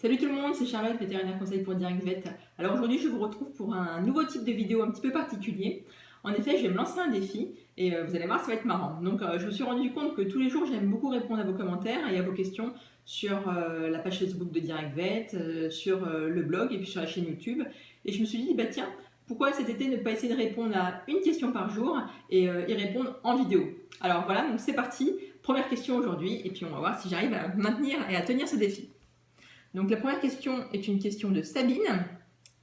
Salut tout le monde, c'est Charlotte, vétérinaire conseil pour Direct Vet. Alors aujourd'hui, je vous retrouve pour un nouveau type de vidéo un petit peu particulier. En effet, je vais me lancer un défi et vous allez voir, ça va être marrant. Donc je me suis rendu compte que tous les jours, j'aime beaucoup répondre à vos commentaires et à vos questions sur la page Facebook de Direct Vet, sur le blog et puis sur la chaîne YouTube. Et je me suis dit, bah tiens, pourquoi cet été ne pas essayer de répondre à une question par jour et y répondre en vidéo. Alors voilà, donc c'est parti. Première question aujourd'hui et puis on va voir si j'arrive à maintenir et à tenir ce défi. Donc la première question est une question de Sabine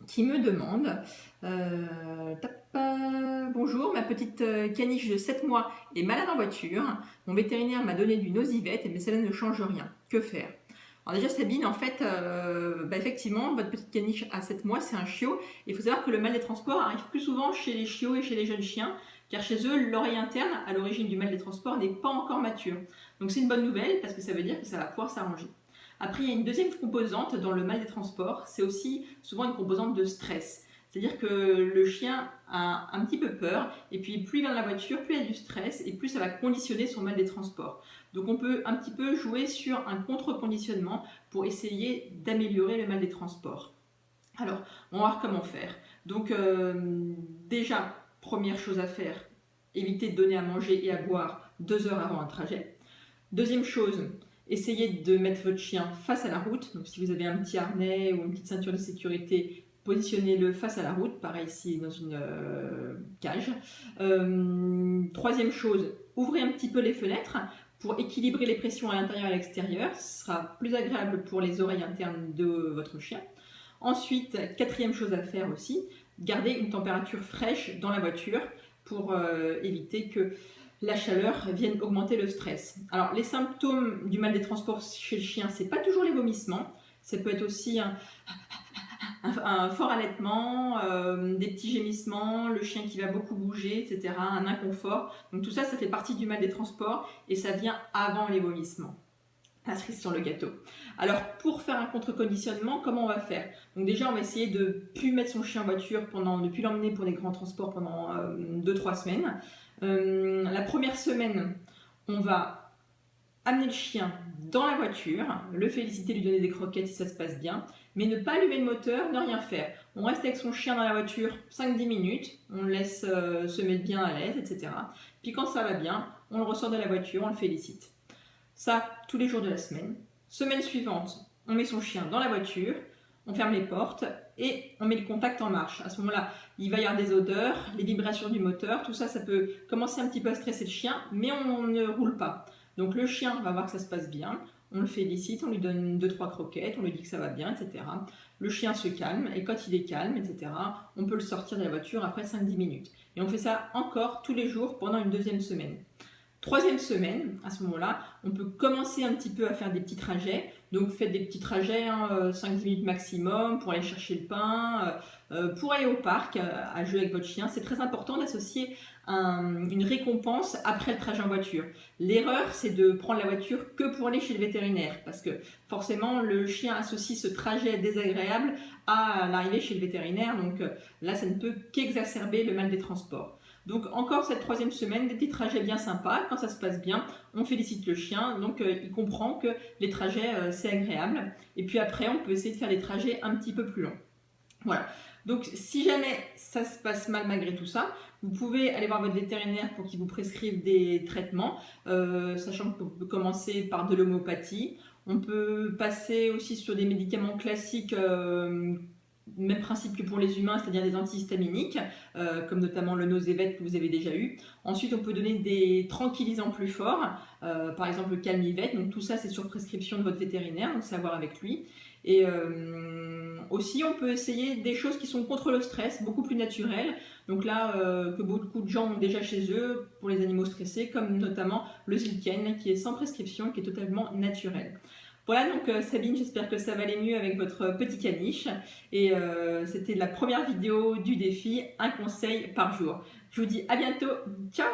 qui me demande bonjour, ma petite caniche de 7 mois est malade en voiture. Mon vétérinaire m'a donné du Nosivette, mais cela ne change rien. Que faire? Alors déjà Sabine, en fait, effectivement, votre petite caniche à 7 mois, c'est un chiot. Il faut savoir que le mal des transports arrive plus souvent chez les chiots et chez les jeunes chiens, car chez eux, l'oreille interne, à l'origine du mal des transports, n'est pas encore mature. Donc c'est une bonne nouvelle, parce que ça veut dire que ça va pouvoir s'arranger. Après, il y a une deuxième composante dans le mal des transports, c'est aussi souvent une composante de stress. C'est-à-dire que le chien a un petit peu peur, et puis plus il vient dans la voiture, plus il y a du stress, et plus ça va conditionner son mal des transports. Donc on peut un petit peu jouer sur un contre-conditionnement pour essayer d'améliorer le mal des transports. Alors, on va voir comment faire. Donc déjà, première chose à faire, éviter de donner à manger et à boire 2 heures avant un trajet. Deuxième chose, essayez de mettre votre chien face à la route. Donc si vous avez un petit harnais ou une petite ceinture de sécurité, positionnez-le face à la route, pareil ici dans une cage. Troisième chose, ouvrez un petit peu les fenêtres pour équilibrer les pressions à l'intérieur et à l'extérieur. Ce sera plus agréable pour les oreilles internes de votre chien. Ensuite, quatrième chose à faire aussi, gardez une température fraîche dans la voiture pour éviter que la chaleur vienne augmenter le stress. Alors les symptômes du mal des transports chez le chien, c'est pas toujours les vomissements, ça peut être aussi un fort allaitement, des petits gémissements, le chien qui va beaucoup bouger, etc., un inconfort. Donc tout ça, ça fait partie du mal des transports et ça vient avant les vomissements. La cerise sur le gâteau. Alors pour faire un contre-conditionnement, comment on va faire? Donc déjà on va essayer de ne plus mettre son chien en voiture, de ne plus l'emmener pour des grands transports pendant 2-3 semaines. La première semaine, on va amener le chien dans la voiture, le féliciter, lui donner des croquettes si ça se passe bien, mais ne pas allumer le moteur, ne rien faire. On reste avec son chien dans la voiture 5-10 minutes, on le laisse se mettre bien à l'aise, etc. Puis quand ça va bien, on le ressort de la voiture, on le félicite. Ça, tous les jours de la semaine. Semaine suivante, on met son chien dans la voiture, on ferme les portes et on met le contact en marche. À ce moment-là, il va y avoir des odeurs, les vibrations du moteur, tout ça, ça peut commencer un petit peu à stresser le chien, mais on ne roule pas. Donc le chien va voir que ça se passe bien, on le félicite, on lui donne 2-3 croquettes, on lui dit que ça va bien, etc. Le chien se calme et quand il est calme, etc., on peut le sortir de la voiture après 5-10 minutes. Et on fait ça encore tous les jours pendant une deuxième semaine. Troisième semaine, à ce moment-là, on peut commencer un petit peu à faire des petits trajets. Donc faites des petits trajets, 5-10 minutes maximum, pour aller chercher le pain, pour aller au parc, à jouer avec votre chien. C'est très important d'associer une récompense après le trajet en voiture. L'erreur, c'est de prendre la voiture que pour aller chez le vétérinaire, parce que forcément, le chien associe ce trajet désagréable à l'arrivée chez le vétérinaire. Donc là, ça ne peut qu'exacerber le mal des transports. Donc encore cette troisième semaine, des petits trajets bien sympas. Quand ça se passe bien, on félicite le chien. Donc il comprend que les trajets, c'est agréable. Et puis après, on peut essayer de faire des trajets un petit peu plus longs. Voilà. Donc si jamais ça se passe mal malgré tout ça, vous pouvez aller voir votre vétérinaire pour qu'il vous prescrive des traitements, sachant qu'on peut commencer par de l'homéopathie. On peut passer aussi sur des médicaments classiques, même principe que pour les humains, c'est-à-dire des antihistaminiques, comme notamment le Nosivette que vous avez déjà eu. Ensuite, on peut donner des tranquillisants plus forts, par exemple le Calmivette. Donc tout ça, c'est sur prescription de votre vétérinaire, donc c'est à voir avec lui. Et aussi, on peut essayer des choses qui sont contre le stress, beaucoup plus naturelles. Donc là, que beaucoup de gens ont déjà chez eux pour les animaux stressés, comme notamment le Zilken, qui est sans prescription, qui est totalement naturel. Voilà, donc Sabine, j'espère que ça va aller mieux avec votre petit caniche. Et c'était la première vidéo du défi, un conseil par jour. Je vous dis à bientôt, ciao!